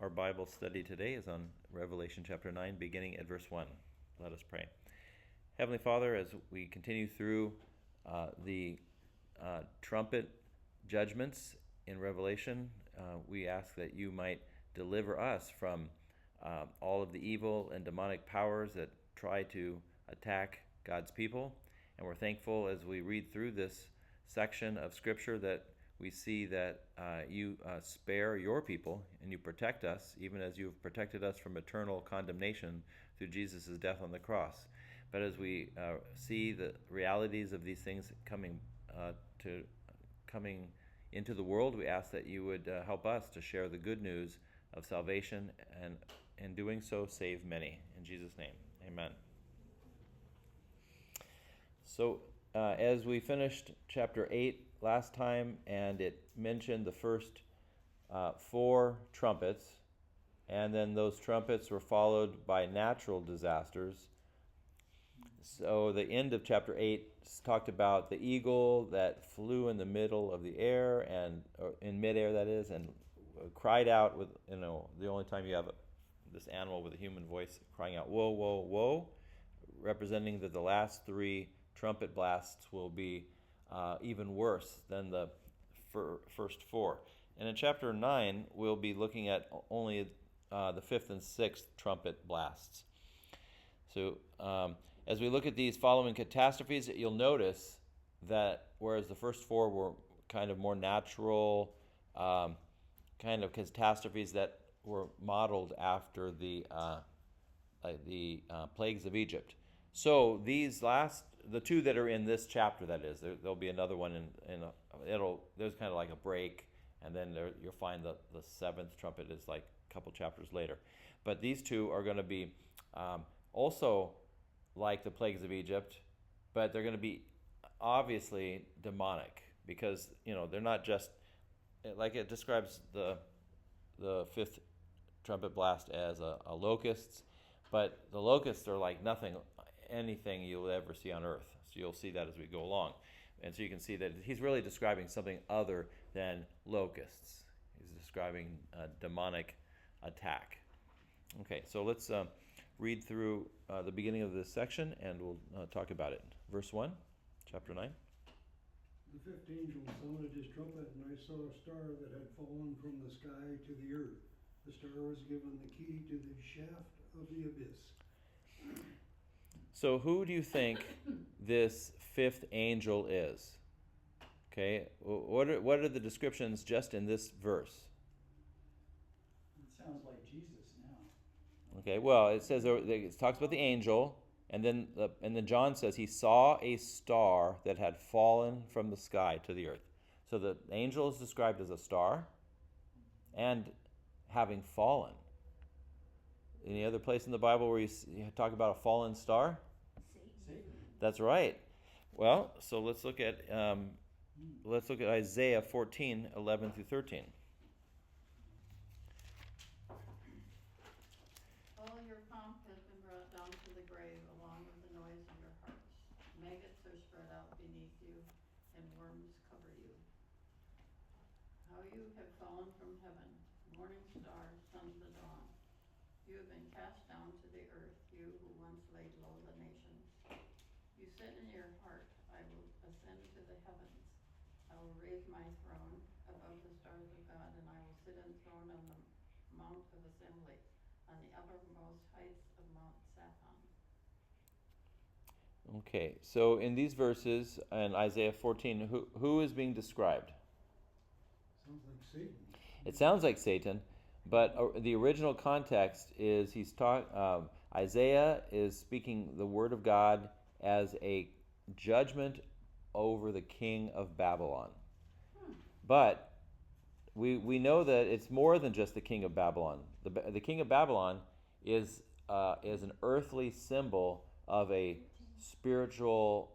Our Bible study today is on Revelation chapter 9, beginning at verse 1. Let us pray. Heavenly Father, as we continue through the trumpet judgments in Revelation, we ask that you might deliver us from all of the evil and demonic powers that try to attack God's people. And we're thankful as we read through this section of Scripture that we see that you spare your people and you protect us, even as you've protected us from eternal condemnation through Jesus' death on the cross. But as we see the realities of these things coming into the world, we ask that you would help us to share the good news of salvation, and in doing so, save many. In Jesus' name, amen. So, as we finished chapter 8 last time, and it mentioned the first 4 trumpets, and then those trumpets were followed by natural disasters. So the end of chapter 8 talked about the eagle that flew in the middle of the air, and in midair, that is, and cried out with, the only time you have this animal with a human voice crying out, "Whoa, whoa, whoa," representing that the last 3 trumpet blasts will be even worse than the first 4. And in chapter 9, we'll be looking at only the 5th and 6th trumpet blasts. So as we look at these following catastrophes, you'll notice that whereas the first 4 were kind of more natural kind of catastrophes that were modeled after the plagues of Egypt. So these the 2 that are in this chapter, that is, there'll be another one there's kind of like a break, and then you'll find the 7th trumpet is like a couple chapters later. But these 2 are going to be also like the plagues of Egypt, but they're going to be obviously demonic, because they're not just like it describes the 5th trumpet blast as a locusts, but the locusts are like anything you'll ever see on earth. So you'll see that as we go along. And so you can see that he's really describing something other than locusts. He's describing a demonic attack. Okay, so let's read through the beginning of this section, and we'll talk about it. Verse 1, chapter 9. The 5th angel sounded his trumpet, and I saw a star that had fallen from the sky to the earth. The star was given the key to the shaft of the abyss. So who do you think this 5th angel is? Okay, what are the descriptions just in this verse? It sounds like Jesus now. Okay, well, it says it talks about the angel, and then John says he saw a star that had fallen from the sky to the earth. So the angel is described as a star and having fallen. Any other place in the Bible where you talk about a fallen star? Satan. That's right. Well, so let's look at Isaiah 14, 11 through 13. All your pomp has been brought down to the grave, along with the noise of your harps. Maggots are spread out beneath you, and worms cover you. How you have fallen from heaven, morning star, son of the dawn. You have been cast down to the earth, you who once laid low the nations. You said in your heart, I will ascend to the heavens. I will raise my throne above the stars of God, and I will sit enthroned on the mount of assembly, on the uppermost heights of Mount Saphon. Okay, so in these verses in Isaiah 14, who is being described? Sounds like Satan. It sounds like Satan, but the original context is Isaiah is speaking the word of God as a judgment over the king of Babylon. But we know that it's more than just the king of Babylon. The king of Babylon is an earthly symbol of a spiritual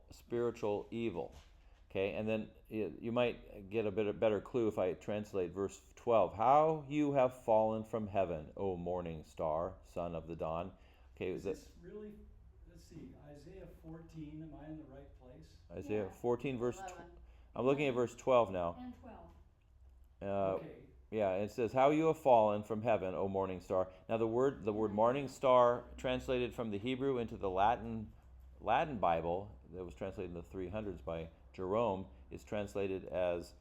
evil. Okay, and then you might get a better clue if I translate verse 12. How you have fallen from heaven, O morning star, son of the dawn. Okay, Is this really, let's see, Isaiah 14, am I in the right place? Isaiah 14 verse 11. I'm looking at verse 12 now. And 12. Okay, Yeah, it says, "How you have fallen from heaven, O morning star." Now the word morning star, translated from the Hebrew into the Latin Bible, that was translated in the 300s by Jerome, is translated as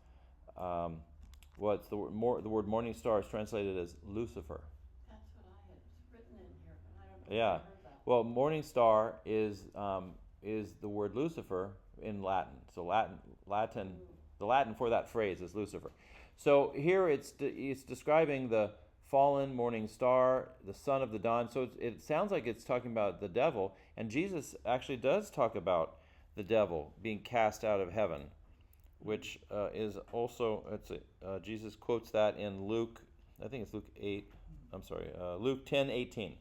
what's the word? The word morning star is translated as Lucifer. That's what I had written in here, but I don't know if Yeah. I heard that. Well, morning star is the word Lucifer in Latin. So the Latin for that phrase is Lucifer. So here it's describing the fallen morning star, the son of the dawn. So it sounds like it's talking about the devil, and Jesus actually does talk about the devil being cast out of heaven, which is also Jesus quotes that in Luke. I think it's Luke 8. I'm sorry, Luke 10:18.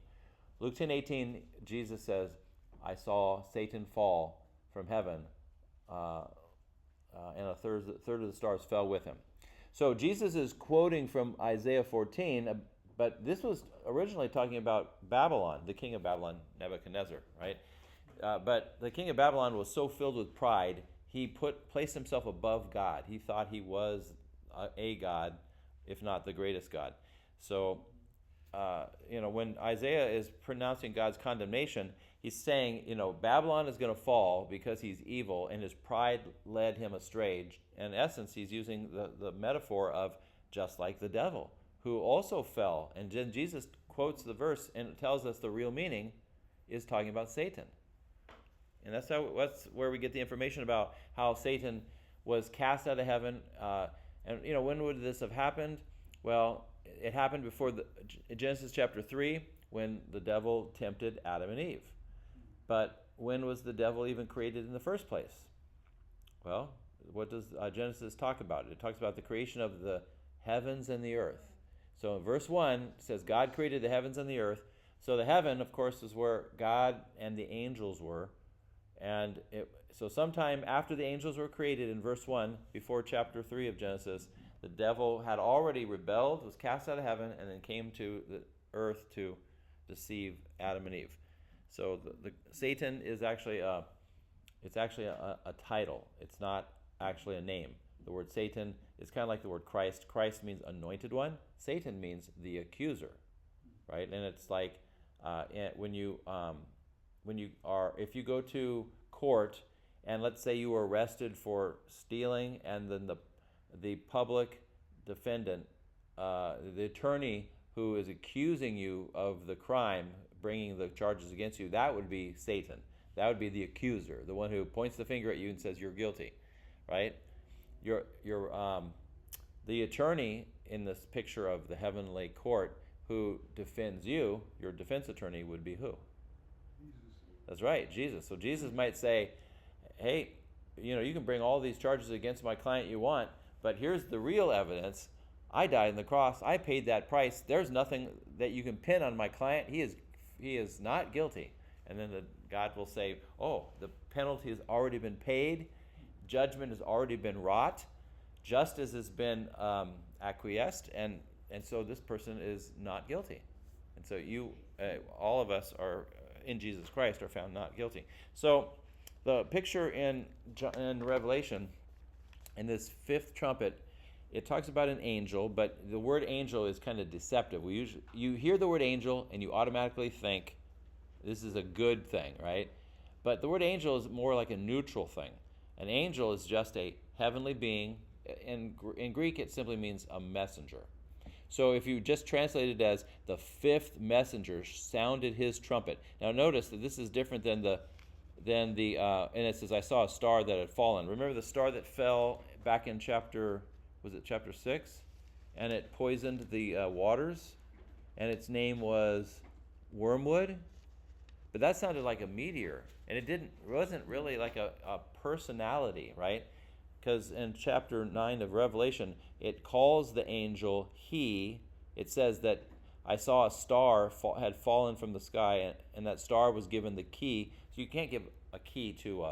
Luke 10:18. Jesus says, "I saw Satan fall from heaven, and a third of the stars fell with him." So Jesus is quoting from Isaiah 14, but this was originally talking about Babylon, the king of Babylon, Nebuchadnezzar, right? But the king of Babylon was so filled with pride, he placed himself above God. He thought he was a god, if not the greatest god. So, when Isaiah is pronouncing God's condemnation, he's saying, Babylon is going to fall because he's evil and his pride led him astray. In essence, he's using the metaphor of just like the devil, who also fell. And then Jesus quotes the verse and it tells us the real meaning is talking about Satan. And that's where we get the information about how Satan was cast out of heaven. And when would this have happened? Well, it happened before Genesis chapter 3, when the devil tempted Adam and Eve. But when was the devil even created in the first place? Well, what does Genesis talk about? It talks about the creation of the heavens and the earth. So in verse 1, it says God created the heavens and the earth. So the heaven, of course, is where God and the angels were. And so sometime after the angels were created in verse 1, before chapter 3 of Genesis, the devil had already rebelled, was cast out of heaven, and then came to the earth to deceive Adam and Eve. So the Satan is actually a title. It's not actually a name. The word Satan is kind of like the word Christ. Christ means anointed one. Satan means the accuser, right? And it's like if you go to court and let's say you were arrested for stealing, and then the public defendant, the attorney who is accusing you of the crime, bringing the charges against you, that would be Satan. That would be the accuser, the one who points the finger at you and says you're guilty, right? The attorney in this picture of the heavenly court who defends you, your defense attorney, would be who? That's right, Jesus. So Jesus might say, hey, you can bring all these charges against my client you want, but here's the real evidence. I died on the cross. I paid that price. There's nothing that you can pin on my client. He is not guilty. And then God will say, oh, the penalty has already been paid. Judgment has already been wrought. Justice has been acquiesced. And so this person is not guilty. And so all of us are in Jesus Christ are found not guilty. So the picture in Revelation, in this fifth trumpet, it talks about an angel, but the word angel is kind of deceptive. You hear the word angel and you automatically think this is a good thing, right? But the word angel is more like a neutral thing. An angel is just a heavenly being. In Greek, it simply means a messenger. So if you just translate it as the fifth messenger sounded his trumpet. Now notice that this is different than and it says, I saw a star that had fallen. Remember the star that fell back in chapter 6? And it poisoned the waters, and its name was Wormwood. But that sounded like a meteor, and it wasn't really like a personality, right? Because in chapter 9 of Revelation, it calls the angel he. It says that I saw a star had fallen from the sky, and that star was given the key. So you can't give a key to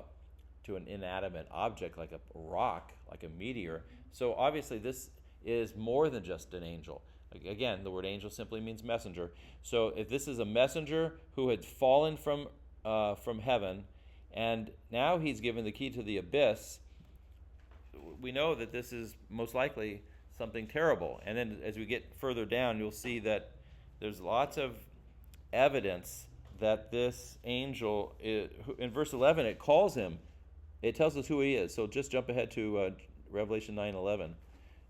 an inanimate object like a rock, like a meteor. So obviously this is more than just an angel. Again, the word angel simply means messenger. So if this is a messenger who had fallen from heaven, and now he's given the key to the abyss, we know that this is most likely something terrible. And then as we get further down, you'll see that there's lots of evidence that this angel, in verse 11, it calls him, it tells us who he is. So just jump ahead to Revelation 9:11,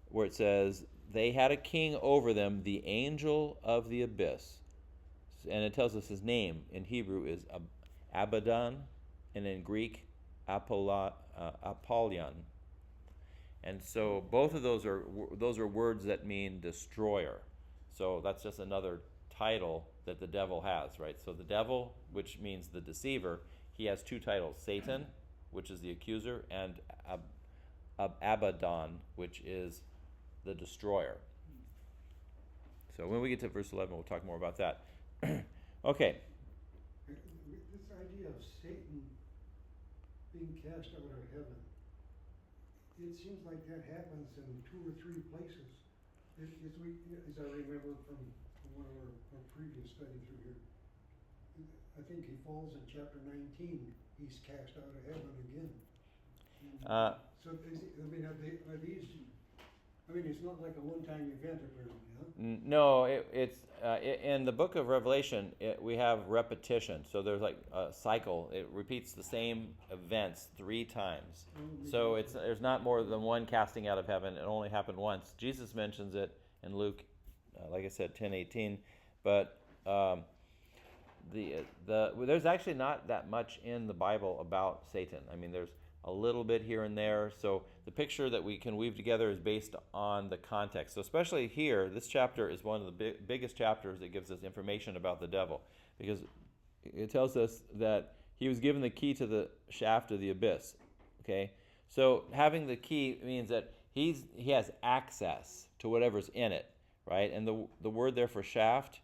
where it says, they had a king over them, the angel of the abyss. And it tells us his name in Hebrew is Abaddon, and in Greek, Apollyon. And so both of those are words that mean destroyer. So that's just another title that the devil has, right? So the devil, which means the deceiver, he has two titles: Satan, which is the accuser, and Abaddon, which is the destroyer. So when we get to verse 11, we'll talk more about that. Okay. This idea of Satan being cast out of heaven, it seems like that happens in 2 or 3 places. As I remember from one of our previous study through here, I think he falls in chapter 19. He's cast out of heaven again. So are these? I mean, it's not like a one-time event, apparently, huh? No, it's in the book of Revelation. We have repetition, so there's like a cycle. It repeats the same events 3 times. So there's not more than one casting out of heaven. It only happened once. Jesus mentions it in Luke, like I said, 10:18. But there's actually not that much in the Bible about Satan. I mean, there's a little bit here and there. So the picture that we can weave together is based on the context. So especially here, this chapter is one of the biggest chapters that gives us information about the devil, because it tells us that he was given the key to the shaft of the abyss. Okay, so having the key means that he has access to whatever's in it, right? And the word there for shaft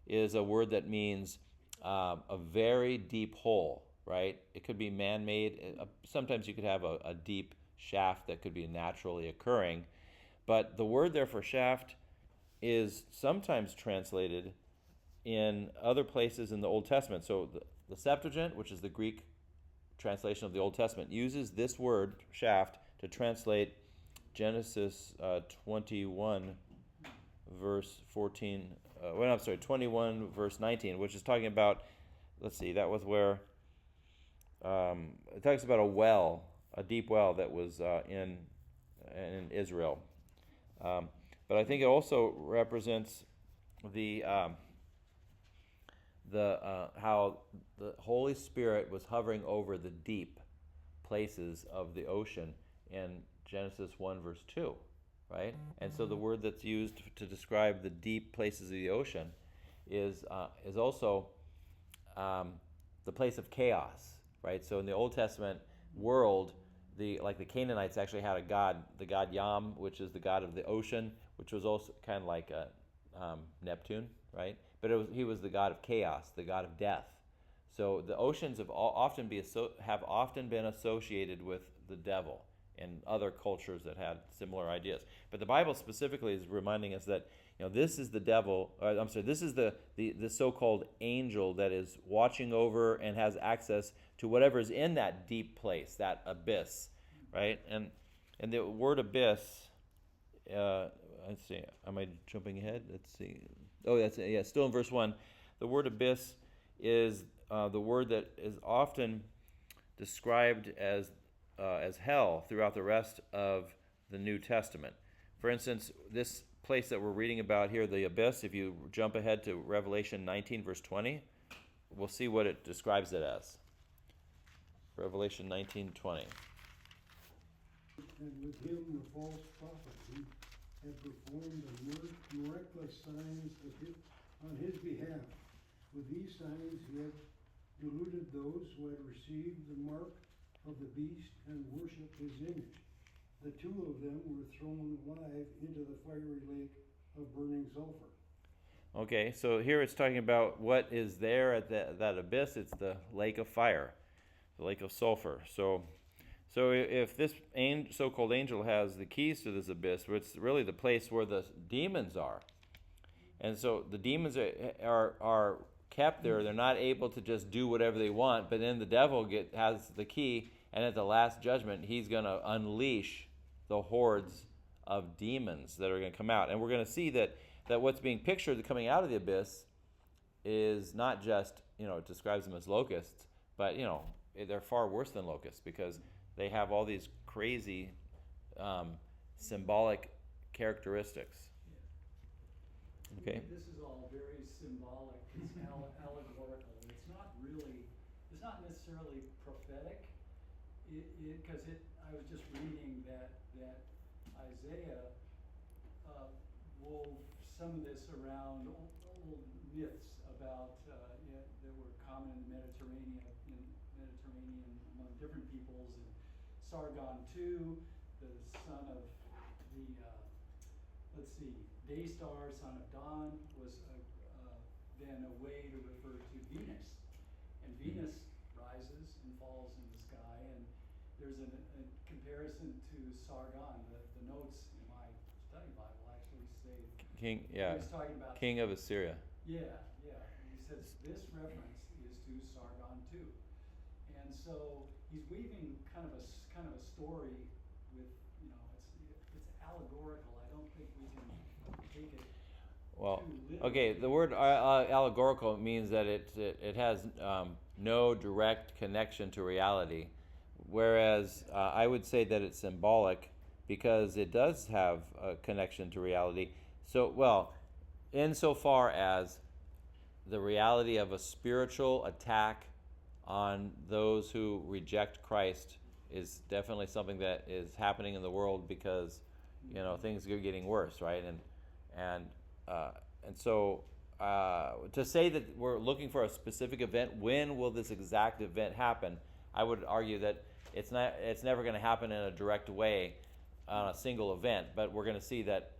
is a word that means a very deep hole. Right? It could be man-made. Sometimes you could have a deep shaft that could be naturally occurring. But the word there for shaft is sometimes translated in other places in the Old Testament. So the Septuagint, which is the Greek translation of the Old Testament, uses this word, shaft, to translate Genesis 21, verse 14. 21, verse 19, which is talking about, let's see, that was where... it talks about a deep well that was in Israel. But I think it also represents how the Holy Spirit was hovering over the deep places of the ocean in Genesis 1, verse 2, right? And so the word that's used to describe the deep places of the ocean is also the place of chaos. Right, so in the Old Testament world, the Canaanites actually had a god, the god Yam, which is the god of the ocean, which was also kind of like Neptune, right? But he was the god of chaos, the god of death. So the oceans have often been associated with the devil and other cultures that had similar ideas. But the Bible specifically is reminding us that this is the devil. This is the so-called angel that is watching over and has access to whatever is in that deep place, that abyss, right? And the word abyss. Let's see. Am I jumping ahead? Let's see. Oh, still in verse 1. The word abyss is the word that is often described as hell throughout the rest of the New Testament. For instance, this place that we're reading about here, the abyss, if you jump ahead to Revelation 19, verse 20, we'll see what it describes it as. Revelation 19:20. And with him the false prophet, who had performed the miraculous signs on his behalf. With these signs he had deluded those who had received the mark of the beast and worshipped his image. The 2 of them were thrown alive into the fiery lake of burning sulfur. Okay, so here it's talking about what is there at that abyss. It's the lake of fire, the lake of sulfur. So if this so-called angel has the keys to this abyss, it's really the place where the demons are. And so the demons are kept there. They're not able to just do whatever they want, but then the devil has the key, and at the last judgment, he's going to unleash the hordes of demons that are going to come out. And we're going to see that what's being pictured coming out of the abyss is not just, it describes them as locusts, but, they're far worse than locusts because they have all these crazy symbolic characteristics. Okay. This is all very symbolic. It's allegorical. It's not necessarily prophetic. I was just reading that Isaiah wove some of this around old myths about that were common in the Mediterranean among different peoples. And Sargon II, the son of the Daystar, son of Dawn, was then a way to refer to Venus. And Venus rises and falls in the sky, and there's a comparison to Sargon. The notes in my study Bible actually say King talking about King of Assyria. Yeah. And he says this reference is to Sargon too, and so he's weaving kind of a story with it's allegorical. I don't think we can take it. Well, too okay. literally. The word allegorical means that it has no direct connection to reality, whereas I would say that it's symbolic because it does have a connection to reality. So, insofar as the reality of a spiritual attack on those who reject Christ is definitely something that is happening in the world because things are getting worse, right? And so to say that we're looking for a specific event, when will this exact event happen? I would argue that it's never going to happen in a direct way on a single event, but we're going to see that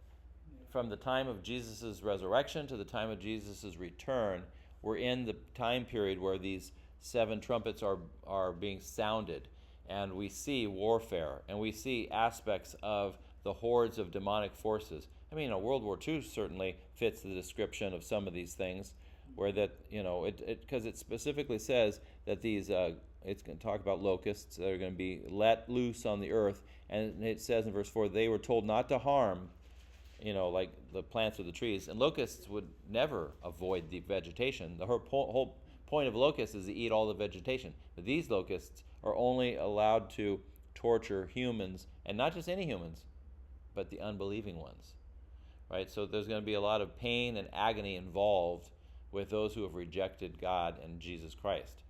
from the time of Jesus' resurrection to the time of Jesus' return, we're in the time period where these 7 trumpets are being sounded, and we see warfare, and we see aspects of the hordes of demonic forces. I mean, World War II certainly fits the description of some of these things, where that, because it specifically says that these, it's going to talk about locusts that are going to be let loose on the earth, and it says in verse 4, they were told not to harm, like the plants or the trees, and locusts would never avoid the vegetation. The whole point of locusts is to eat all the vegetation, but these locusts are only allowed to torture humans, and not just any humans, but the unbelieving ones, right? So there's going to be a lot of pain and agony involved with those who have rejected God and Jesus Christ,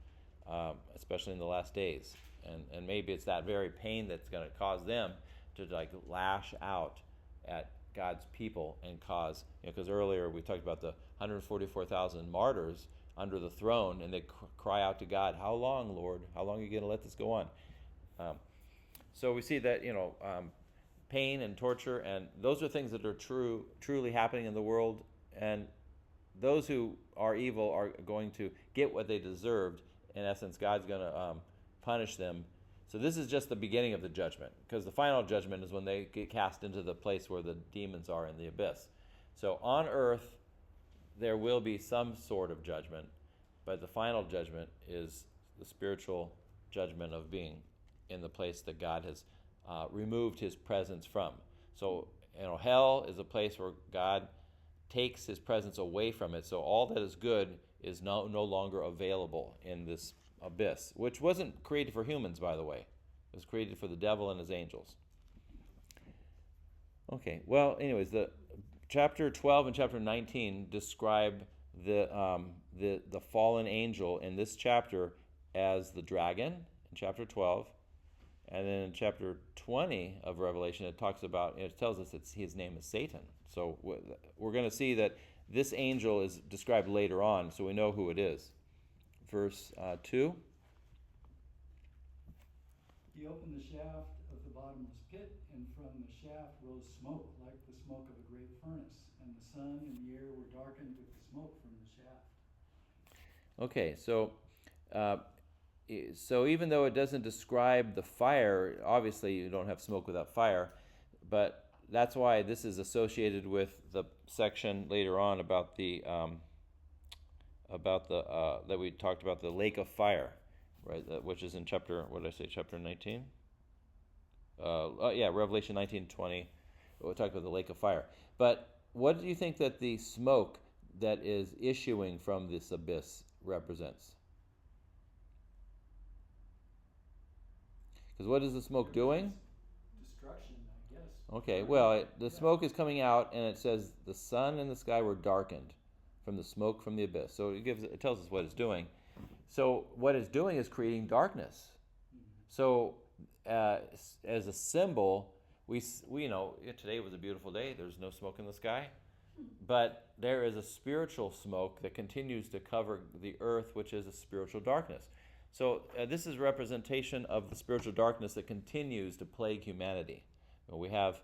especially in the last days. And maybe it's that very pain that's going to cause them to lash out at God's people and cause, because earlier we talked about the 144,000 martyrs under the throne, and they cry out to God, how long, Lord? How long are you going to let this go on? So we see that, pain and torture, and those are things that are truly happening in the world, and those who are evil are going to get what they deserved. In essence, God's going to punish them. So this is just the beginning of the judgment, because the final judgment is when they get cast into the place where the demons are in the abyss. So on earth, there will be some sort of judgment, but the final judgment is the spiritual judgment of being in the place that God has removed his presence from. So, hell is a place where God takes his presence away from it. So all that is good is no longer available in this abyss, which wasn't created for humans, by the way. It was created for the devil and his angels. Okay, well, anyways, the chapter 12 and chapter 19 describe the fallen angel in this chapter as the dragon in chapter 12. And then in chapter 20 of Revelation, it tells us that his name is Satan. So we're going to see that this angel is described later on, so we know who it is. Verse 2. He opened the shaft of the bottomless pit, and from the shaft rose smoke, like the smoke of a great furnace, and the sun and the air were darkened with the smoke from the shaft. Okay, so even though it doesn't describe the fire, obviously you don't have smoke without fire, but that's why this is associated with the section later on about the that we talked about, the lake of fire, right? Which is in chapter 19? Revelation 19:20. we'll talk about the lake of fire. But what do you think that the smoke that is issuing from this abyss represents? Because what is the smoke doing? Destruction, I guess. Okay, well, the smoke is coming out, and it says the sun and the sky were darkened from the smoke from the abyss. So it tells us what it's doing. So what it's doing is creating darkness. So as a symbol, we know today was a beautiful day. There's no smoke in the sky, but there is a spiritual smoke that continues to cover the earth, which is a spiritual darkness. So this is representation of the spiritual darkness that continues to plague humanity. We have,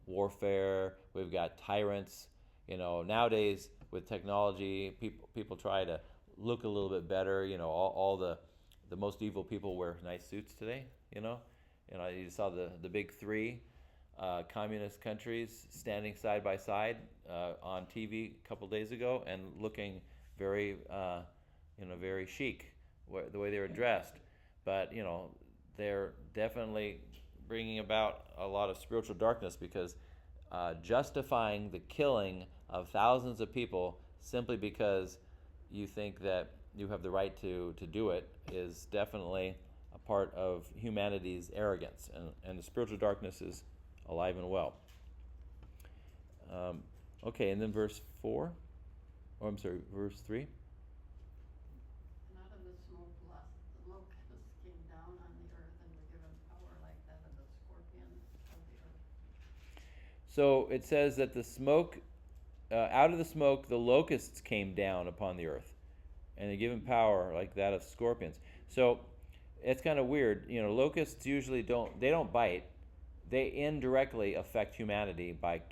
warfare. We've got tyrants. Nowadays with technology, people try to look a little bit better. All the most evil people wear nice suits today. You saw the big three communist countries standing side by side on TV a couple days ago and looking very, very chic the way they were dressed. But they're definitely bringing about a lot of spiritual darkness because justifying the killing of thousands of people simply because you think that you have the right to do it is definitely a part of humanity's arrogance, and the spiritual darkness is alive and well. Okay, and then verse 3. And out of the smoke the locusts came down on the earth and were given power like that of the scorpions of the earth. So it says that the smoke, out of the smoke, the locusts came down upon the earth, and they're given power like that of scorpions. So it's kind of weird. Locusts usually don't bite. They indirectly affect humanity by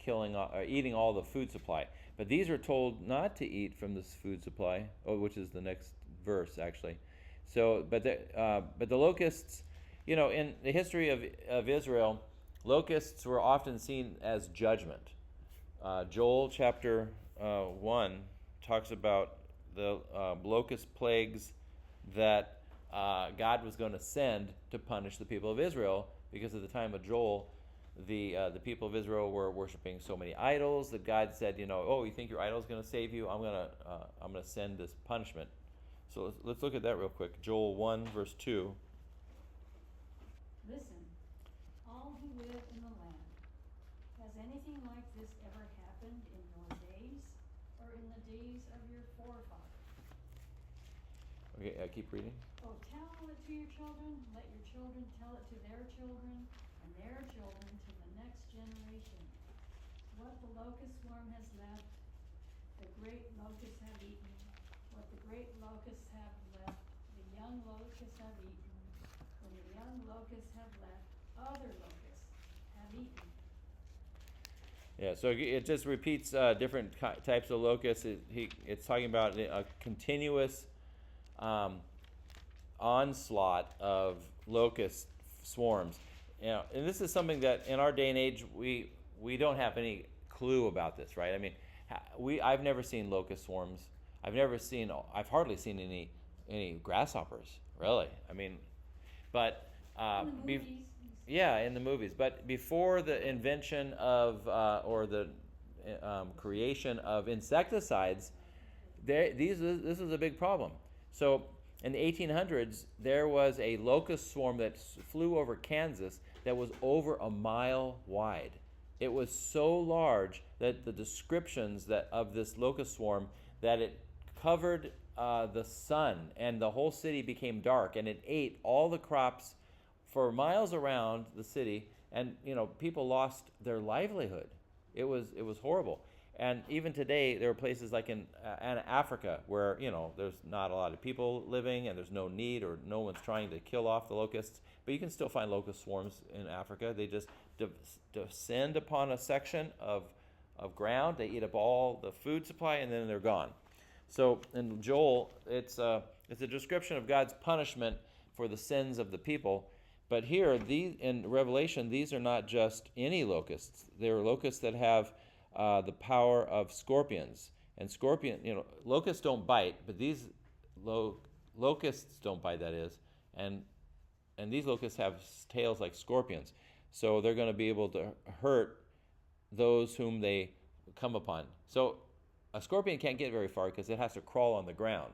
eating all the food supply. But these are told not to eat from this food supply, which is the next verse actually. So, but the locusts, in the history of Israel, locusts were often seen as judgment. Joel chapter 1 talks about the locust plagues that God was going to send to punish the people of Israel, because at the time of Joel, the people of Israel were worshiping so many idols that God said, you think your idol is going to save you? I'm going to send this punishment. So let's look at that real quick. Joel 1 verse 2. Listen, all who live in the land, has anything like this ever happened in your days or in the days of your forefathers? Okay, keep reading. Oh, tell it to your children, let your children tell it to their children, and their children to the next generation. What the locust worm has left, the great locusts have eaten. What the great locusts have left, the young locusts have eaten. When the young locusts have left, other locusts have eaten. Yeah, so it just repeats different types of locusts. It's talking about a continuous onslaught of locust swarms. And this is something that in our day and age we don't have any clue about this, right? I mean, I've never seen locust swarms. I've hardly seen any grasshoppers, really. I mean, but in the movies. But before the invention of or the creation of insecticides, this was a big problem. So in the 1800s, there was a locust swarm that flew over Kansas that was over a mile wide. It was so large that the descriptions of this locust swarm, that it covered the sun and the whole city became dark, and it ate all the crops for miles around the city, and people lost their livelihood. It was horrible. And even today, there are places like in Africa where there's not a lot of people living, and there's no need, or no one's trying to kill off the locusts. But you can still find locust swarms in Africa. They just descend upon a section of ground. They eat up all the food supply, and then they're gone. So in Joel, it's a description of God's punishment for the sins of the people. But here, in Revelation, these are not just any locusts. They're locusts that have the power of scorpions. And locusts don't bite, but these locusts don't bite, that is. And these locusts have tails like scorpions. So they're going to be able to hurt those whom they come upon. So a scorpion can't get very far because it has to crawl on the ground,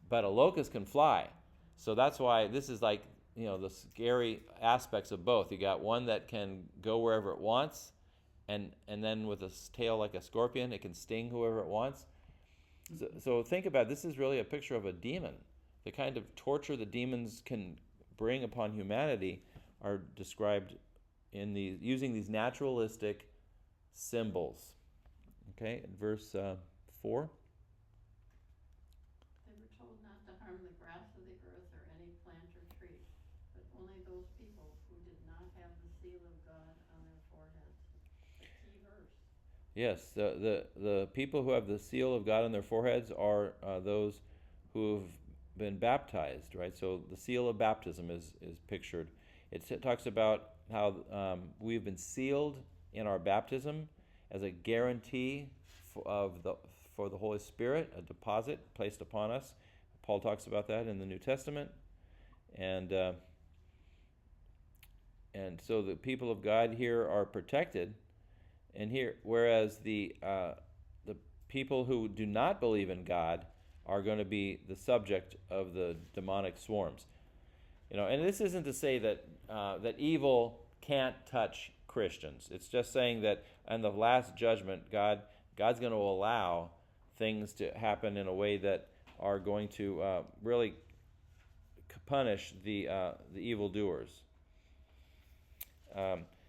but a locust can fly. So that's why this is like, the scary aspects of both. You got one that can go wherever it wants, and then with a tail like a scorpion, it can sting whoever it wants. So think about it. This is really a picture of a demon. The kind of torture the demons can bring upon humanity are described in using these naturalistic symbols. Okay, in verse 4. They were told not to harm the grass of the earth or any plant or tree, but only those people who did not have the seal of God on their foreheads. Key verse. Yes, the people who have the seal of God on their foreheads are those who have been baptized, right? So the seal of baptism is pictured. It talks about how we've been sealed in our baptism as a guarantee for the Holy Spirit, a deposit placed upon us. Paul talks about that in the New Testament, and so the people of God here are protected, and here, whereas the people who do not believe in God are going to be the subject of the demonic swarms. And this isn't to say that evil can't touch Christians. It's just saying that in the last judgment, God's going to allow things to happen in a way that are going to really punish the evildoers.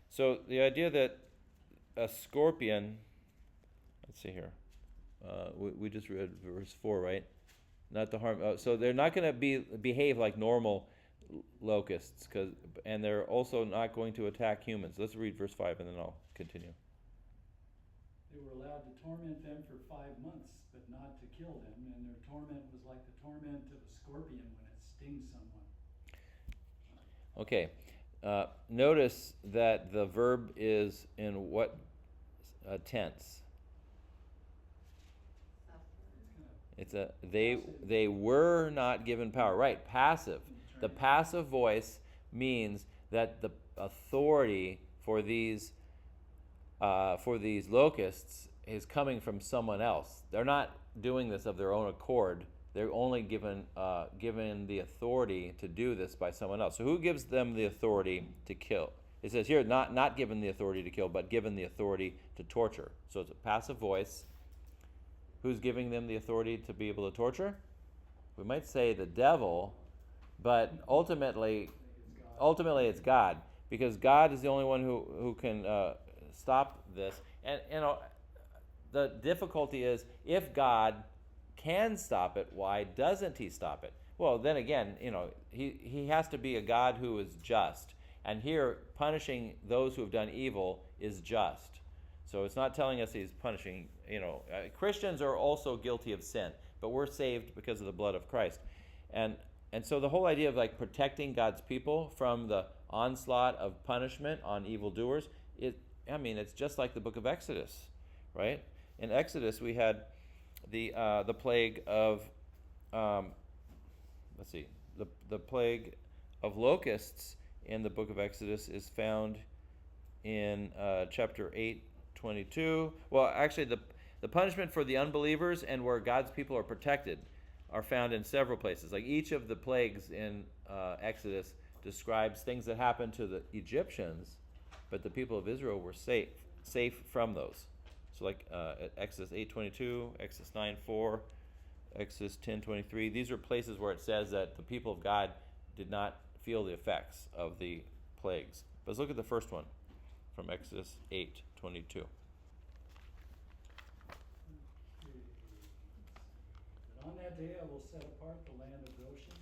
So the idea that a scorpion, let's see here. We just read verse 4, right? Not to harm. So they're not going to behave like normal locusts, and they're also not going to attack humans. Let's read verse 5, and then I'll continue. They were allowed to torment them for 5 months, but not to kill them, and their torment was like the torment of a scorpion when it stings someone. Okay. Notice that the verb is in what tense? It's they were not given power. Right, passive. The passive voice means that the authority for these locusts is coming from someone else. They're not doing this of their own accord. They're only given the authority to do this by someone else. So who gives them the authority to kill? It says here, not given the authority to kill, but given the authority to torture. So it's a passive voice. Who's giving them the authority to be able to torture? We might say the devil, but ultimately it's God, because God is the only one who can stop this. And the difficulty is, if God can stop it, why doesn't he stop it? Well, then again, he has to be a God who is just. And here, punishing those who have done evil is just. So it's not telling us he's punishing, Christians are also guilty of sin, but we're saved because of the blood of Christ. And so the whole idea of protecting God's people from the onslaught of punishment on evildoers, it's just like the book of Exodus, right? In Exodus we had the plague of the plague of locusts in the book of Exodus is found in chapter 8:22. Well, actually, the punishment for the unbelievers and where God's people are protected are found in several places. Like each of the plagues in Exodus describes things that happened to the Egyptians, but the people of Israel were safe from those. So like Exodus 8:22, Exodus 9:4, Exodus 10:23. These are places where it says that the people of God did not feel the effects of the plagues. But let's look at the first one from Exodus 8:22. But on that day I will set apart the land of Goshen,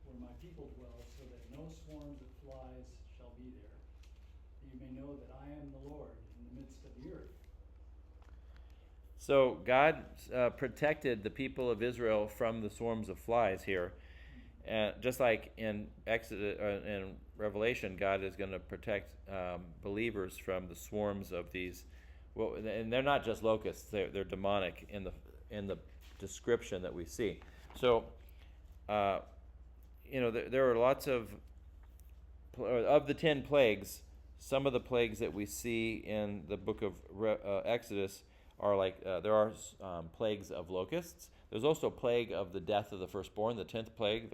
where my people dwell, so that no swarms of flies shall be there. That you may know that I am the Lord in the midst of the earth. So God protected the people of Israel from the swarms of flies here. Just like in Exodus, in Revelation, God is going to protect believers from the swarms of these. Well, and they're not just locusts; they're demonic in the description that we see. So, there are lots of the 10 plagues. some of the plagues that we see in the book of Exodus are like, there are plagues of locusts. There's also a plague of the death of the firstborn, the 10th plague,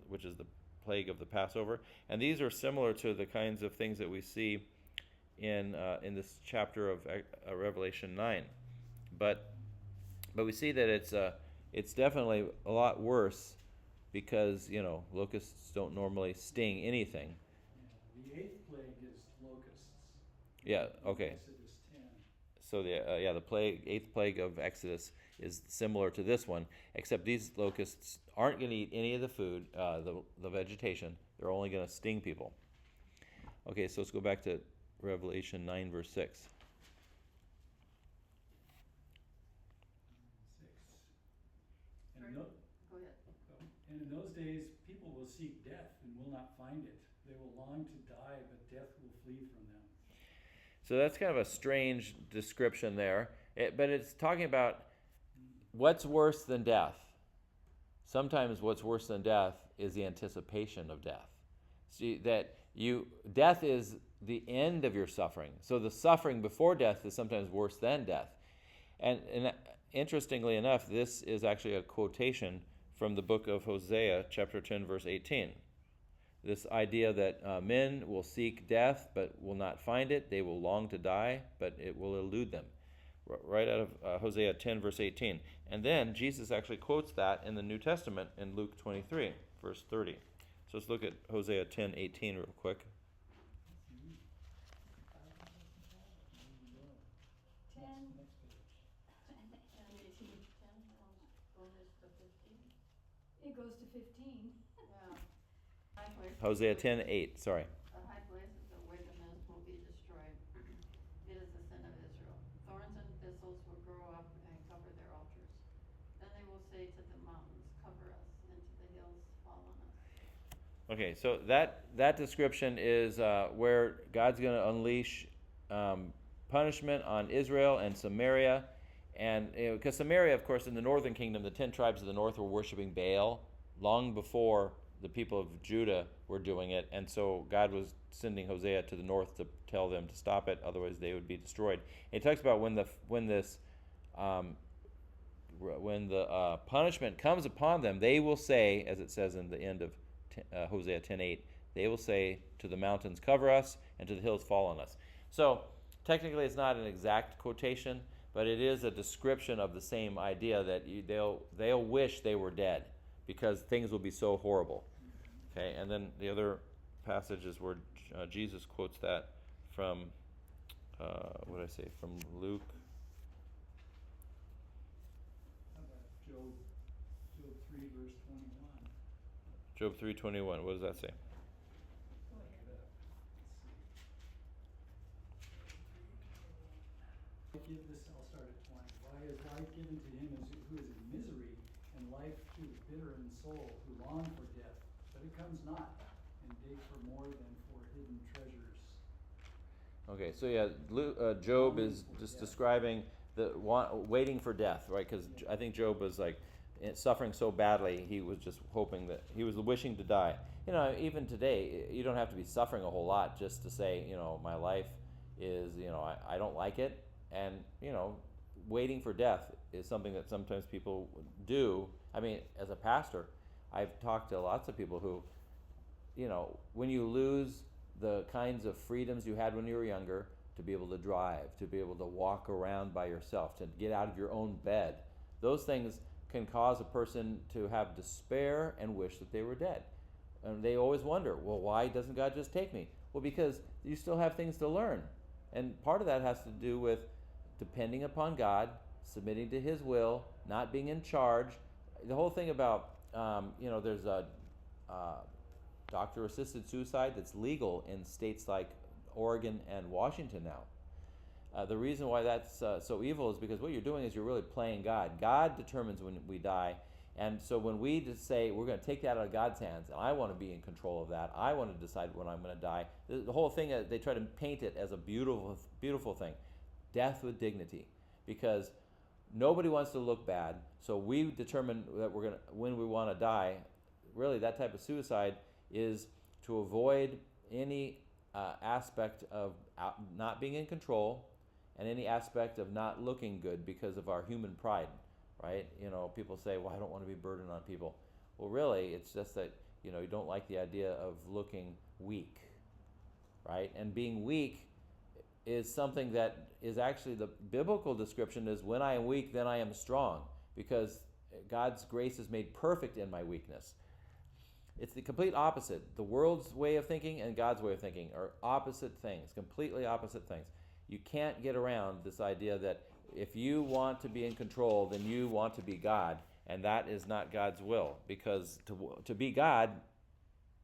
which is the plague of the Passover. And these are similar to the kinds of things that we see in this chapter of Revelation 9. But we see that it's definitely a lot worse because, locusts don't normally sting anything. Yeah, the 8th plague is locusts. Yeah, okay. Exodus 10. So the 8th plague of Exodus is similar to this one, except these locusts aren't going to eat any of the food, the vegetation. They're only going to sting people. Okay, so let's go back to Revelation 9, verse 6. 6. And, Go ahead. and in those days, people will seek death and will not find it. They will long to die, but death will flee from them. So that's kind of a strange description there, but it's talking about what's worse than death. Sometimes what's worse than death is the anticipation of death. See, death is the end of your suffering. So the suffering before death is sometimes worse than death. And interestingly enough, this is actually a quotation from the book of Hosea, chapter 10, verse 18. This idea that men will seek death but will not find it. They will long to die, but it will elude them. Right out of Hosea 10, verse 18. And then Jesus actually quotes that in the New Testament in Luke 23, verse 30. So let's look at Hosea 10, 18 real quick. 10. Next page. 10 goes to 15. It goes to 15. Yeah. High places Hosea of 10, 8, sorry. The high places of wickedness will be destroyed. It is the sin of Israel. Thorns and thistles will grow up and cover their altars. Then they will say to the mountains, cover us, and to the hills, fall on us. Okay, so that description is where God's going to unleash punishment on Israel and Samaria. And because Samaria, of course, in the northern kingdom, the 10 tribes of the north were worshiping Baal long before the people of Judah were doing it. And so God was sending Hosea to the north to tell them to stop it, otherwise they would be destroyed. It talks about when the punishment comes upon them, they will say, as it says in the end of Hosea 10:8, they will say to the mountains, cover us, and to the hills, fall on us. So technically it's not an exact quotation, but it is a description of the same idea that they'll wish they were dead because things will be so horrible. Okay, and then the other passage is where Jesus quotes that from, from Luke. How about Job 3, verse 21? Job 3:21. What does that say? Go Look ahead. it up. Let's see. I'll start at 20. Why is life given to him who is in misery, and life to the bitter in soul, who long for death? But it comes not, and dig for more than for hidden treasures. Okay, so Job is just describing waiting for death, right? Because I think Job was like suffering so badly, he was just hoping that he was wishing to die. Even today, you don't have to be suffering a whole lot just to say, my life is, I don't like it, and waiting for death is something that sometimes people do. I mean, as a pastor, I've talked to lots of people who, when you lose the kinds of freedoms you had when you were younger, to be able to drive, to be able to walk around by yourself, to get out of your own bed, those things can cause a person to have despair and wish that they were dead. And they always wonder, well, why doesn't God just take me? Well, because you still have things to learn. And part of that has to do with depending upon God, submitting to His will, not being in charge. The whole thing about, there's a doctor-assisted suicide that's legal in states like Oregon and Washington now. The reason why that's so evil is because what you're doing is you're really playing God. God determines when we die. And so when we just say we're going to take that out of God's hands, and I want to be in control of that, I want to decide when I'm going to die, the whole thing, they try to paint it as a beautiful, beautiful thing. Death with dignity. Because nobody wants to look bad, so we determine that when we want to die. Really, that type of suicide is to avoid any aspect of not being in control, and any aspect of not looking good because of our human pride, right? People say, well, I don't want to be burdened on people. Well, really, it's just that, you don't like the idea of looking weak, right? And being weak is something that is actually, the biblical description is, when I am weak, then I am strong, because God's grace is made perfect in my weakness. It's the complete opposite. The world's way of thinking and God's way of thinking are opposite things, completely opposite things. You can't get around this idea that if you want to be in control, then you want to be God, and that is not God's will, because to be God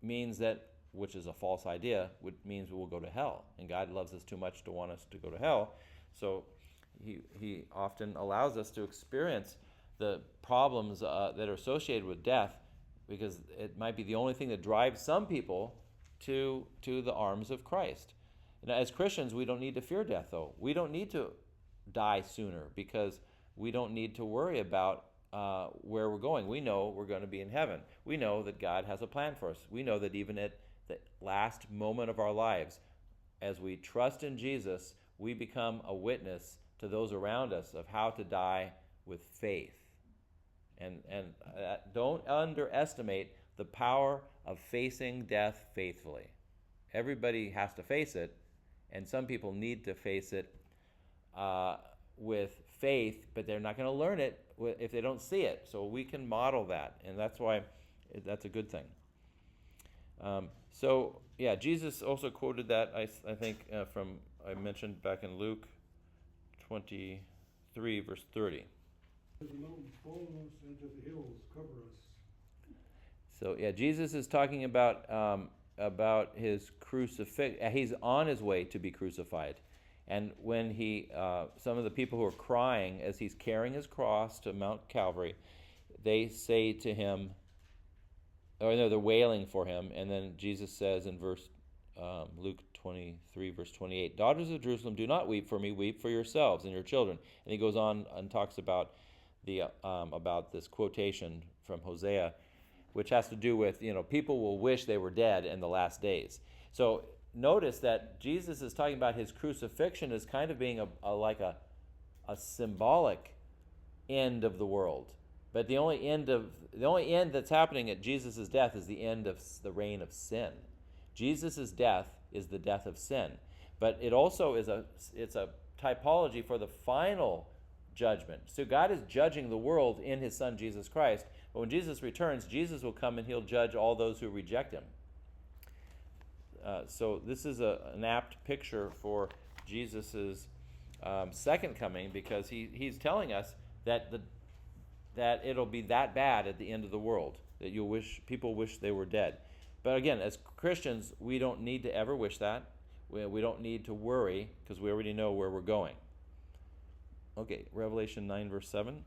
means that, which is a false idea, which means we will go to hell, and God loves us too much to want us to go to hell, so he often allows us to experience the problems that are associated with death, because it might be the only thing that drives some people to the arms of Christ. Now, as Christians, we don't need to fear death, though. We don't need to die sooner, because we don't need to worry about where we're going. We know we're going to be in heaven. We know that God has a plan for us. We know that even at the last moment of our lives, as we trust in Jesus, we become a witness to those around us of how to die with faith. And don't underestimate the power of facing death faithfully. Everybody has to face it, and some people need to face it with faith, but they're not going to learn it if they don't see it. So we can model that, and that's why that's a good thing. Jesus also quoted that, I think, I mentioned back in Luke 23, verse 30. The mountains follow us, and to the hills cover us. So Jesus is talking about his crucifixion. He's on his way to be crucified, and when some of the people who are crying as he's carrying his cross to Mount Calvary, they say to him, or no, they're wailing for him, and then Jesus says in Luke 23, verse 28, "Daughters of Jerusalem, do not weep for me, weep for yourselves and your children." And he goes on and talks about this quotation from Hosea, which has to do with, people will wish they were dead in the last days. So notice that Jesus is talking about his crucifixion as kind of being like a symbolic end of the world. But the only end that's happening at Jesus' death is the end of the reign of sin. Jesus' death is the death of sin. But it also it's a typology for the final judgment. So God is judging the world in his Son, Jesus Christ. But when Jesus returns, Jesus will come and he'll judge all those who reject him. So this is an apt picture for Jesus' second coming, because he's telling us that it'll be that bad at the end of the world, that people wish they were dead. But again, as Christians, we don't need to ever wish that. We don't need to worry, because we already know where we're going. Okay, Revelation 9, verse 7.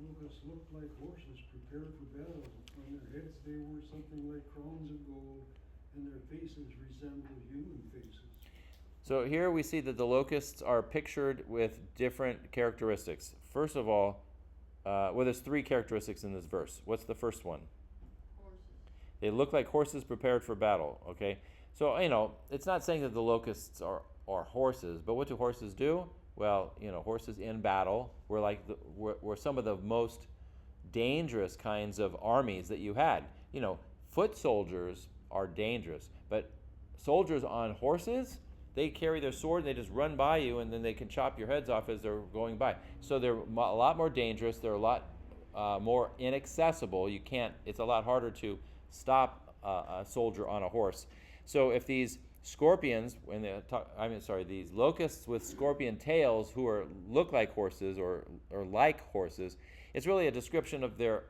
The locusts looked like horses prepared for battle. On their heads they wore something like crowns of gold, and their faces resembled human faces. So here we see that the locusts are pictured with different characteristics. First of all, there's three characteristics in this verse. What's the first one? Horses. They look like horses prepared for battle, okay? So, it's not saying that the locusts are horses, but what do horses do? Well, horses in battle were some of the most dangerous kinds of armies that you had. Foot soldiers are dangerous, but soldiers on horses, they carry their sword and they just run by you, and then they can chop your heads off as they're going by. So they're a lot more dangerous. They're a lot more inaccessible. It's a lot harder to stop a soldier on a horse. So if these scorpions, these locusts with scorpion tails who look like horses or like horses, it's really a description of their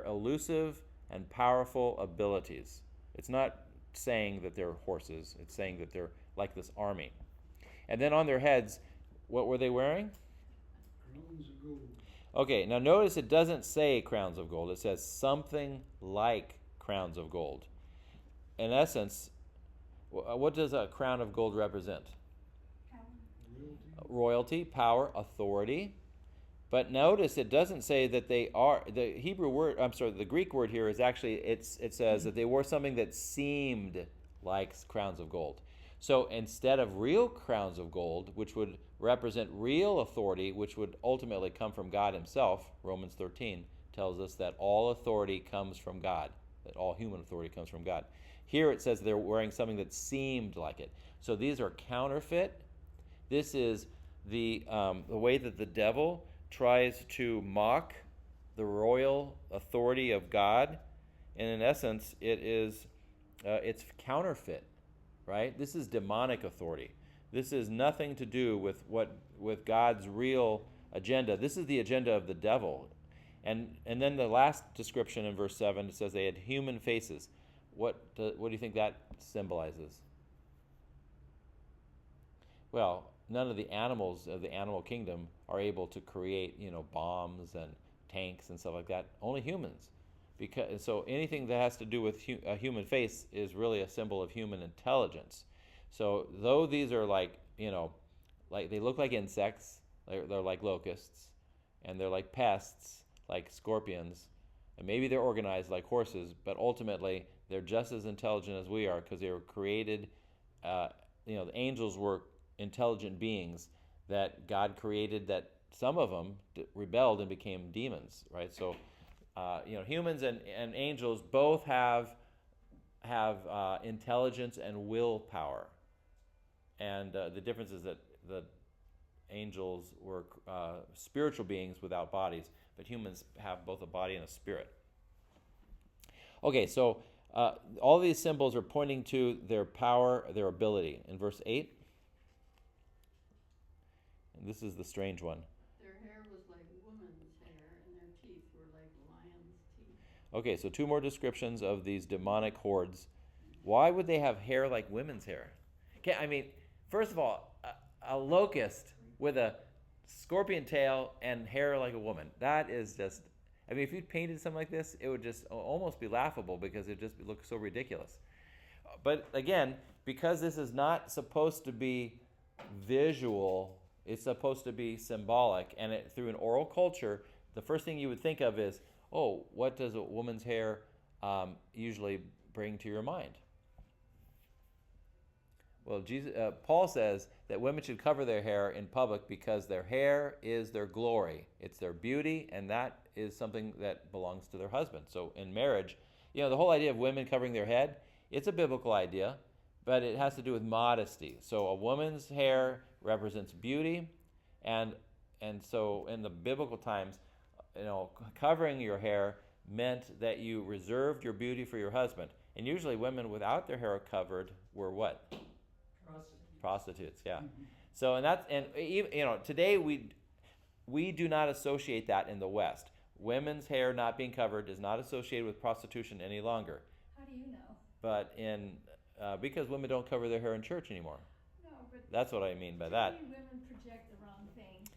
elusive and powerful abilities. It's not saying that they're horses. It's saying that they're like this army. And then on their heads, what were they wearing? Crowns of gold. Okay, now notice it doesn't say crowns of gold. It says something like crowns of gold. In essence, what does a crown of gold represent? Royalty, power, authority. But notice it doesn't say that they are. The Greek word here is actually, it says that they wore something that seemed like crowns of gold. So instead of real crowns of gold, which would represent real authority, which would ultimately come from God himself, Romans 13 tells us that all authority comes from God, that all human authority comes from God. Here it says they're wearing something that seemed like it. So these are counterfeit. This is the way that the devil tries to mock the royal authority of God, and in essence, it's counterfeit, right? This is demonic authority. This is nothing to do with God's real agenda. This is the agenda of the devil. And then the last description in verse 7, it says they had human faces. What do you think that symbolizes? Well, none of the animals of the animal kingdom are able to create, bombs and tanks and stuff like that. Only humans. So anything that has to do with a human face is really a symbol of human intelligence. So though these are like they look like insects, they're like locusts, and they're like pests, like scorpions, and maybe they're organized like horses, but ultimately they're just as intelligent as we are because they were created. The angels were intelligent beings that God created. That some of them rebelled and became demons, right? So. Humans and angels both have intelligence and willpower, and the difference is that the angels were spiritual beings without bodies, but humans have both a body and a spirit. Okay, so all these symbols are pointing to their power, their ability. In verse 8, and this is the strange one. Okay, so two more descriptions of these demonic hordes. Why would they have hair like women's hair? First of all, a locust with a scorpion tail and hair like a woman. That is just, if you painted something like this, it would just almost be laughable because it just look so ridiculous. But again, because this is not supposed to be visual, it's supposed to be symbolic, and through an oral culture, the first thing you would think of is, oh, what does a woman's hair usually bring to your mind? Well, Paul says that women should cover their hair in public because their hair is their glory. It's their beauty, and that is something that belongs to their husband. So in marriage, the whole idea of women covering their head, it's a biblical idea, but it has to do with modesty. So a woman's hair represents beauty, and so in the biblical times, covering your hair meant that you reserved your beauty for your husband. And usually women without their hair covered were what? Prostitutes, yeah. Mm-hmm. So today we do not associate that in the West. Women's hair not being covered is not associated with prostitution any longer. How do you know? But because women don't cover their hair in church anymore. No, but that's what I mean by that. Women project the wrong thing.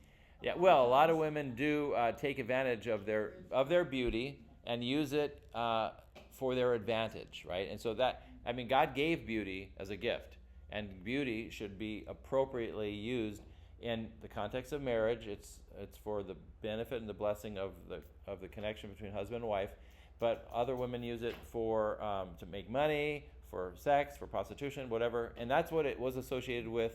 Yeah, well, a lot of women do take advantage of their beauty and use it for their advantage, right? And so God gave beauty as a gift, and beauty should be appropriately used in the context of marriage. It's for the benefit and the blessing of the connection between husband and wife, but other women use it for to make money, for sex, for prostitution, whatever, and that's what it was associated with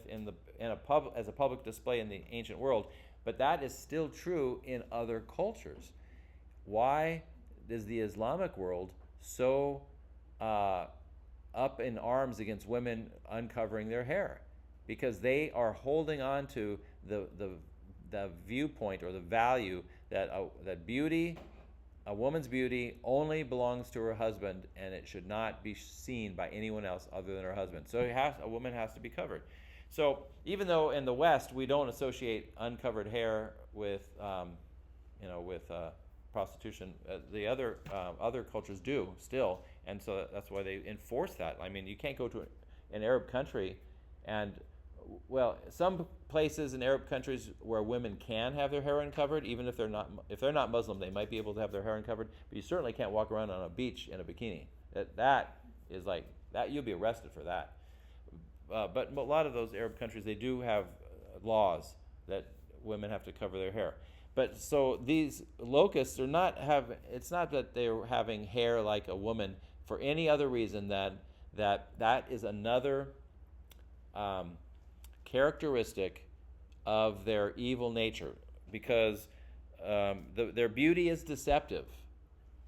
as a public display in the ancient world. But that is still true in other cultures. Why is the Islamic world so up in arms against women uncovering their hair? Because they are holding on to the viewpoint or the value that a woman's beauty only belongs to her husband, and it should not be seen by anyone else other than her husband. So a woman has to be covered. So even though in the West we don't associate uncovered hair with prostitution, the other cultures do still, and so that's why they enforce that. You can't go to an Arab country, and some places in Arab countries where women can have their hair uncovered, even if they're not Muslim, they might be able to have their hair uncovered. But you certainly can't walk around on a beach in a bikini. That is like that. You'll be arrested for that. But a lot of those Arab countries, they do have laws that women have to cover their hair. But so these locusts it's not that they're having hair like a woman for any other reason than that is another characteristic of their evil nature, because their beauty is deceptive,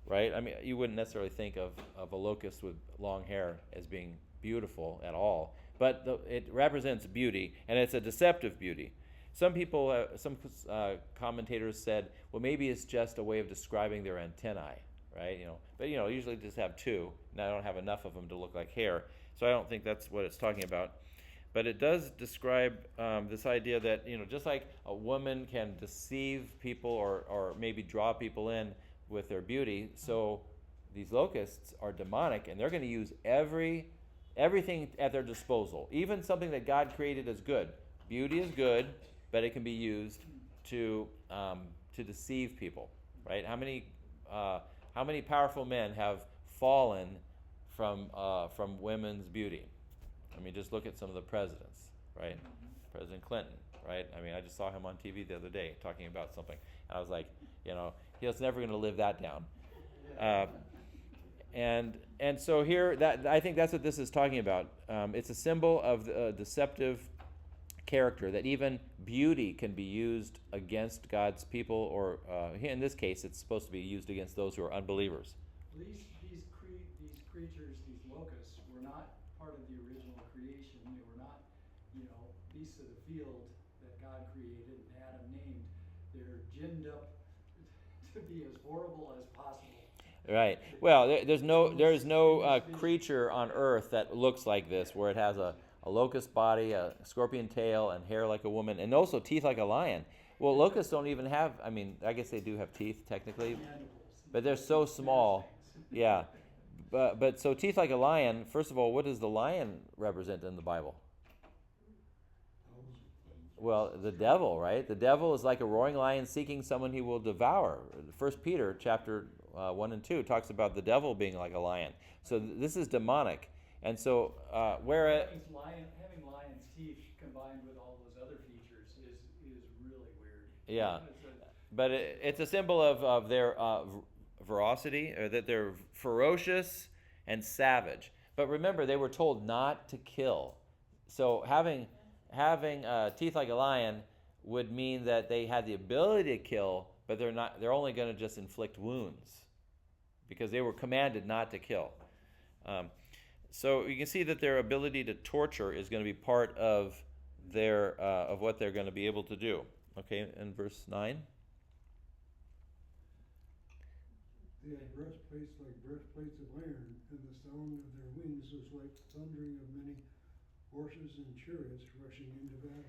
right? I mean, you wouldn't necessarily think of a locust with long hair as being beautiful at all, but it represents beauty, and it's a deceptive beauty. Some people, some commentators said, well, maybe it's just a way of describing their antennae, right? But usually just have two, and I don't have enough of them to look like hair, so I don't think that's what it's talking about. But it does describe this idea that, just like a woman can deceive people or maybe draw people in with their beauty, so these locusts are demonic, and they're going to use everything at their disposal, even something that God created as good. Beauty is good, but it can be used to deceive people, right? How many powerful men have fallen from women's beauty? I mean, just look at some of the presidents, right? President Clinton, right? I mean, I just saw him on TV the other day talking about something, and I was like, he's never going to live that down. And so here, I think that's what this is talking about. It's a symbol of the deceptive character, that even beauty can be used against God's people, or in this case, it's supposed to be used against those who are unbelievers. These creatures, these locusts, were not part of the original creation. They were not, beasts of the field that God created and Adam named. They're ginned up to be as horrible as possible. Right. Well, there's no creature on earth that looks like this, where it has a locust body, a scorpion tail, and hair like a woman, and also teeth like a lion. Well, locusts don't even have, I guess they do have teeth technically, but they're so small. Yeah. But so teeth like a lion, first of all, what does the lion represent in the Bible? Well, the devil, right? The devil is like a roaring lion seeking someone he will devour. 1 Peter chapter 1 and 2 talks about the devil being like a lion. So this is demonic. And so where having lion's teeth combined with all those other features is really weird. Yeah, but it's a symbol of their ferocity, or that they're ferocious and savage. But remember, they were told not to kill. So having teeth like a lion would mean that they had the ability to kill, but they're only going to just inflict wounds, because they were commanded not to kill. So you can see that their ability to torture is going to be part of their of what they're going to be able to do. Okay, in verse 9. They had breastplates like breastplates of iron, and the sound of their wings was like thundering of many horses and chariots rushing into battle.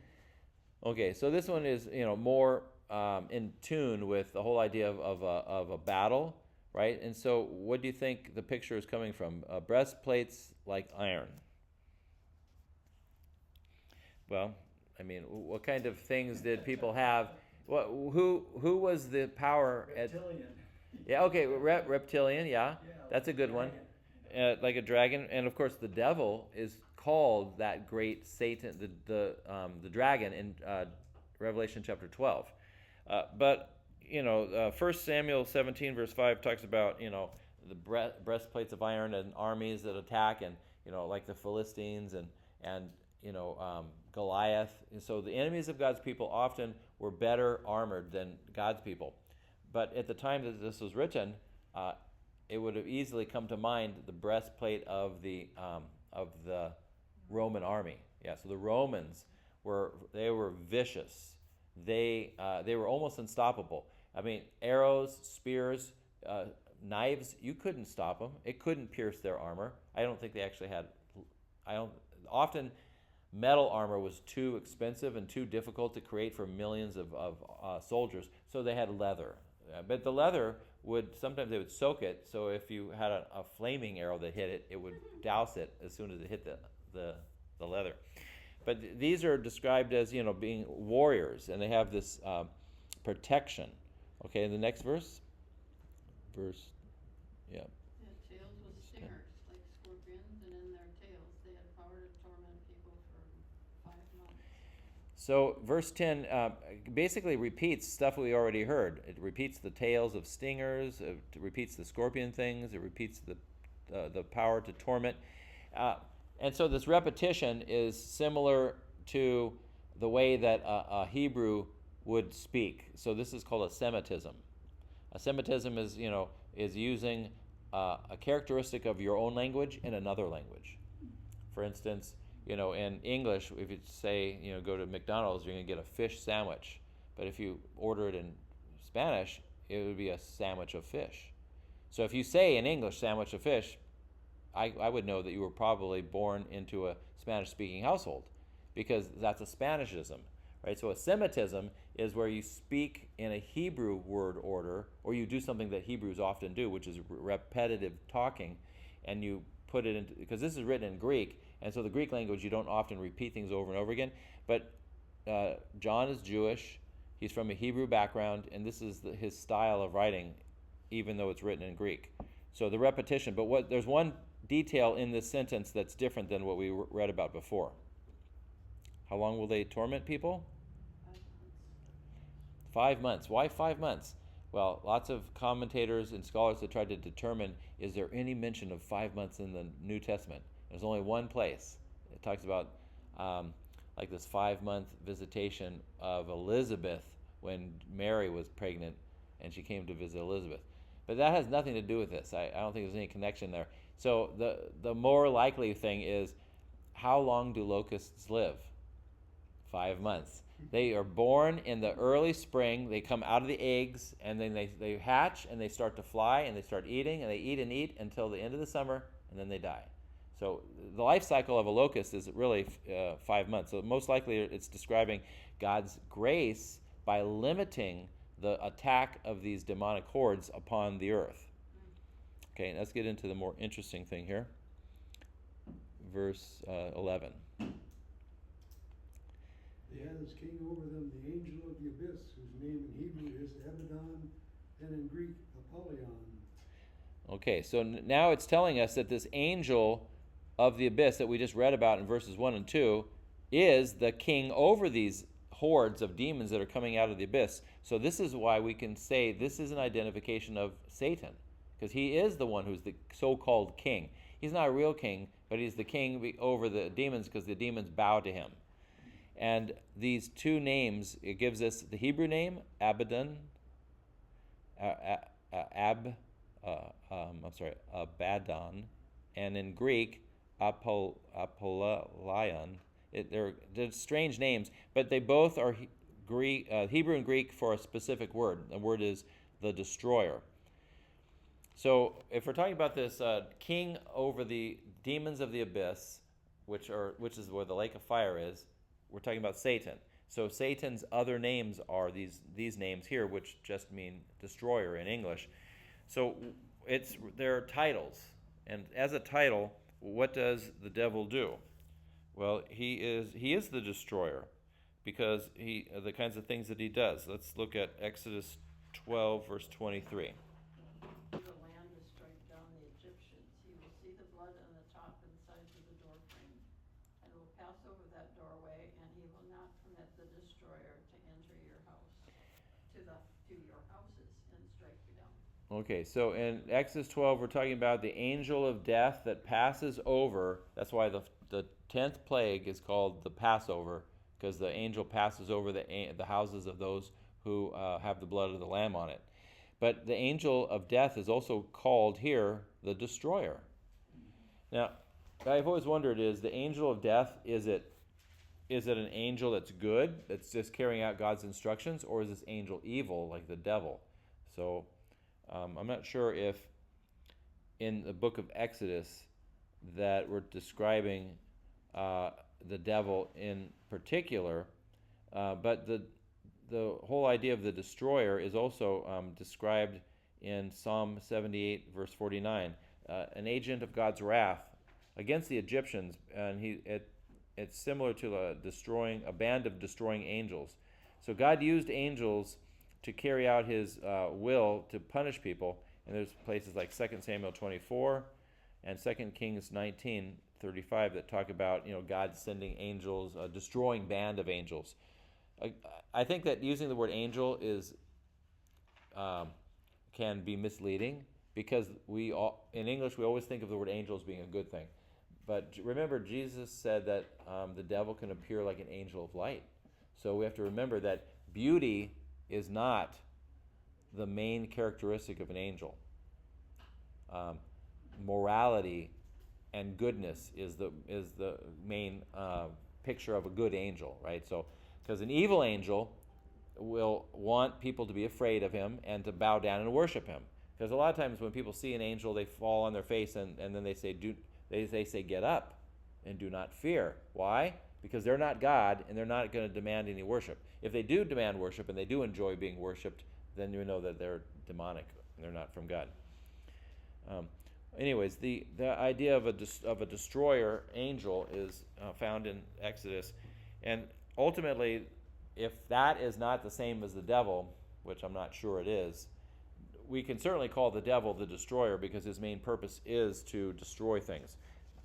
Okay, so this one is more in tune with the whole idea of a battle, right? And so, what do you think the picture is coming from? Breastplates like iron. Well, what kind of things did people have? Who was the power Reptilian. Yeah, okay, reptilian, yeah, that's a good one. Like a dragon, and of course the devil is called that great Satan, the dragon in Revelation chapter 12. But 1 Samuel 17 verse 5 talks about the breastplates of iron and armies that attack, and like the Philistines and Goliath. And so the enemies of God's people often were better armored than God's people. But at the time that this was written, it would have easily come to mind the breastplate of the Roman army. Yeah, so the Romans were vicious. They were almost unstoppable. Arrows, spears, knives, you couldn't stop them. It couldn't pierce their armor. I don't think they actually had. Often metal armor was too expensive and too difficult to create for millions of soldiers, so they had leather. But the leather sometimes they would soak it, so if you had a flaming arrow that hit it, it would douse it as soon as it hit the leather. But these are described as being warriors, and they have this protection. Okay, in the next verse, yeah. They had tails with stingers, like scorpions, and in their tails they had power to torment people for 5 months. So verse 10 basically repeats stuff we already heard. It repeats the tails of stingers, it repeats the scorpion things, it repeats the power to torment. And so this repetition is similar to the way that a Hebrew would speak. So this is called a Semitism. A Semitism is using a characteristic of your own language in another language. For instance, in English, if you say, go to McDonald's, you're going to get a fish sandwich. But if you order it in Spanish, it would be a sandwich of fish. So if you say in English, sandwich of fish, I would know that you were probably born into a Spanish-speaking household, because that's a Spanishism, right? So a Semitism is where you speak in a Hebrew word order, or you do something that Hebrews often do, which is repetitive talking, and you put it into, because this is written in Greek, and so the Greek language, you don't often repeat things over and over again. But John is Jewish, he's from a Hebrew background, and this is his style of writing, even though it's written in Greek. So the repetition, but there's one detail in this sentence that's different than what we read about before. How long will they torment people? 5 months. Why 5 months? Well, lots of commentators and scholars have tried to determine, is there any mention of 5 months in the New Testament? There's only one place. It talks about like this 5-month visitation of Elizabeth when Mary was pregnant and she came to visit Elizabeth. But that has nothing to do with this. I don't think there's any connection there. So the more likely thing is, how long do locusts live? 5 months. They are born in the early spring. They come out of the eggs, and then they hatch, and they start to fly, and they start eating, and they eat and eat until the end of the summer, and then they die. So the life cycle of a locust is really 5 months. So most likely it's describing God's grace by limiting the attack of these demonic hordes upon the earth. Okay, let's get into the more interesting thing here. Verse 11. They had as king over them the angel of the abyss, whose name in Hebrew is Abaddon, and in Greek, Apollyon. Okay, so now it's telling us that this angel of the abyss that we just read about in verses 1 and 2 is the king over these hordes of demons that are coming out of the abyss. So this is why we can say this is an identification of Satan, because he is the one who's the so-called king. He's not a real king, but he's the king over the demons because the demons bow to him. And these two names, it gives us the Hebrew name, Abaddon, Abaddon, and in Greek, Apollyon. They're strange names, but they both are Hebrew and Greek for a specific word. The word is the destroyer. So if we're talking about this king over the demons of the abyss, which is where the lake of fire is, we're talking about Satan. So Satan's other names are these names here, which just mean destroyer in English. So they're titles, and as a title, what does the devil do? Well, he is the destroyer, because the kinds of things that he does. Let's look at Exodus 12, verse 23. The land to strike down the Egyptians. He will see the blood on the top and sides of the door frame, and will pass over that doorway, and he will not permit the destroyer to enter your house, to your houses, and strike you down. Okay, so in Exodus 12, we're talking about the angel of death that passes over. That's why the 10th plague is called the Passover, because the angel passes over the houses of those who have the blood of the Lamb on it. But the angel of death is also called here the destroyer. Now, I've always wondered, is the angel of death, is it an angel that's good, that's just carrying out God's instructions, or is this angel evil, like the devil? So I'm not sure if in the book of Exodus that we're describing the devil in particular, but the whole idea of the destroyer is also described in Psalm 78, verse 49, an agent of God's wrath against the Egyptians, and it's similar to a band of destroying angels. So God used angels to carry out his will to punish people, and there's places like 2 Samuel 24 and 2 Kings 19:35 that talk about God sending angels, a destroying band of angels. I think that using the word angel can be misleading, because in English we always think of the word angel as being a good thing. But remember, Jesus said that the devil can appear like an angel of light. So we have to remember that beauty is not the main characteristic of an angel. Morality and goodness is the main picture of a good angel, right? So, because an evil angel will want people to be afraid of him and to bow down and worship him. Because a lot of times when people see an angel, they fall on their face and then they say, they say, get up and do not fear. Why? Because they're not God and they're not going to demand any worship. If they do demand worship and they do enjoy being worshipped, then you know that they're demonic and they're not from God. Anyways, the idea of a destroyer angel is found in Exodus, and ultimately, if that is not the same as the devil, which I'm not sure it is, we can certainly call the devil the destroyer because his main purpose is to destroy things.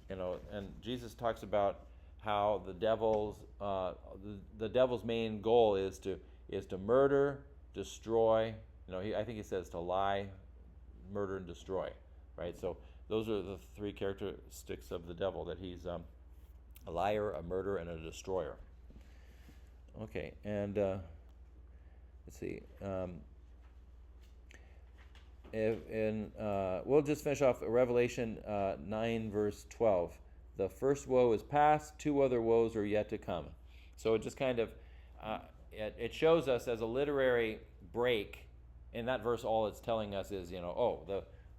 And Jesus talks about how the devil's main goal is to murder, destroy. I think he says to lie, murder, and destroy. Right. So those are the three characteristics of the devil: that he's a liar, a murderer, and a destroyer. Okay, and let's see. We'll just finish off Revelation 9, verse 12. The first woe is past; 2 other woes are yet to come. So it just kind of it shows us as a literary break. In that verse, all it's telling us is,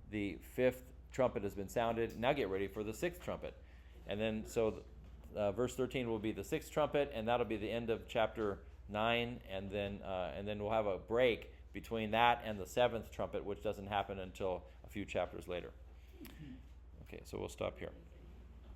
the 5th trumpet has been sounded. Now get ready for the 6th trumpet. And then verse 13 will be the 6th trumpet, and that'll be the end of chapter 9. And then we'll have a break between that and the 7th trumpet, which doesn't happen until a few chapters later. Okay, so we'll stop here.